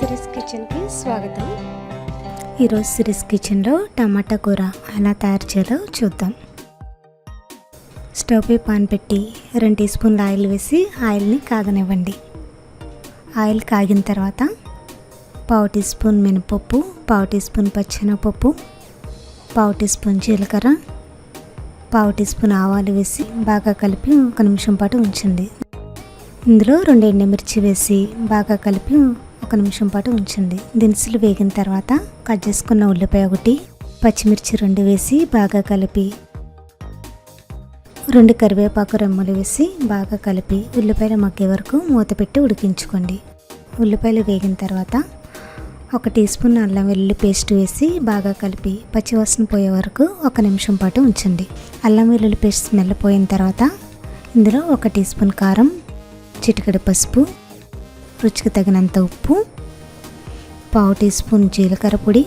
Series కిచెన్కి స్వాగతం. ఈరోజు సిరీస్ కిచెన్లో టమాటా కూర ఎలా తయారు చేయాలో చూద్దాం. స్టవ్ పై పాన్ పెట్టి 2 టీ స్పూన్ల ఆయిల్ వేసి ఆయిల్ని కాగనివ్వండి. ఆయిల్ కాగిన తర్వాత 1/2 టీ స్పూన్ మినపప్పు, 1/2 టీ స్పూన్ పచ్చెనగపప్పు, 1/2 టీ స్పూన్ జీలకర్ర, 1/2 టీ స్పూన్ ఆవాలు వేసి బాగా కలిపి 1 నిమిషం పాటు ఉంచండి. ఇందులో 2 ఎండుమిర్చి వేసి బాగా కలిపి 1 నిమిషం పాటు ఉంచండి. దినుసులు వేగిన తర్వాత కట్ చేసుకున్న ఉల్లిపాయ 1, పచ్చిమిర్చి 2 వేసి బాగా కలిపి 2 కరివేపాకు రెమ్మలు వేసి బాగా కలిపి ఉల్లిపాయలు మగ్గే వరకు మూత పెట్టి ఉడికించుకోండి. ఉల్లిపాయలు వేగిన తర్వాత 1 టీ స్పూన్ అల్లం వెల్లుల్లి పేస్ట్ వేసి బాగా కలిపి పచ్చివాసన పోయే వరకు 1 నిమిషం పాటు ఉంచండి. అల్లం వెల్లుల్లి పేస్ట్ స్మెల్ పోయిన తర్వాత ఇందులో 1 టీ స్పూన్ కారం, చిటికెడు పసుపు, రుచికి తగినంత ఉప్పు, 1/2 టీ స్పూన్ జీలకర్ర పొడి,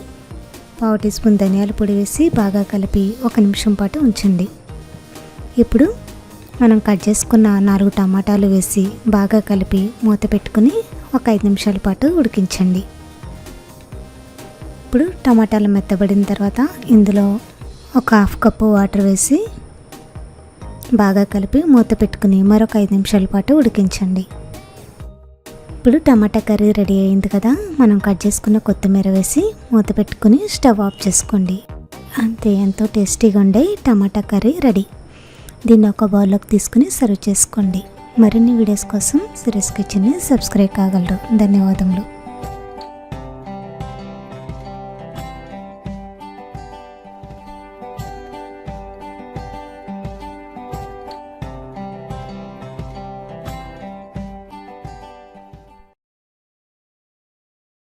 1/2 టీ స్పూన్ ధనియాల పొడి వేసి బాగా కలిపి 1 నిమిషం పాటు ఉంచండి. ఇప్పుడు మనం కట్ చేసుకున్న 4 టమాటాలు వేసి బాగా కలిపి మూత పెట్టుకుని 5 నిమిషాల పాటు ఉడికించండి. ఇప్పుడు టమాటాలు మెత్తబడిన తర్వాత ఇందులో 1/2 కప్పు వాటర్ వేసి బాగా కలిపి మూత పెట్టుకుని మరొక 5 నిమిషాల పాటు ఉడికించండి. ఇప్పుడు టమాటా కర్రీ రెడీ అయింది కదా. మనం కట్ చేసుకున్న కొత్తిమీర వేసి మూత పెట్టుకుని స్టవ్ ఆఫ్ చేసుకోండి. అంతే, ఎంతో టేస్టీగా ఉండే టమాటా కర్రీ రెడీ. దీన్ని ఒక బౌల్లోకి తీసుకుని సర్వ్ చేసుకోండి. మరిన్ని వీడియోస్ కోసం సిరీస్ కిచెన్ని సబ్స్క్రైబ్ కాగలరు. ధన్యవాదములు.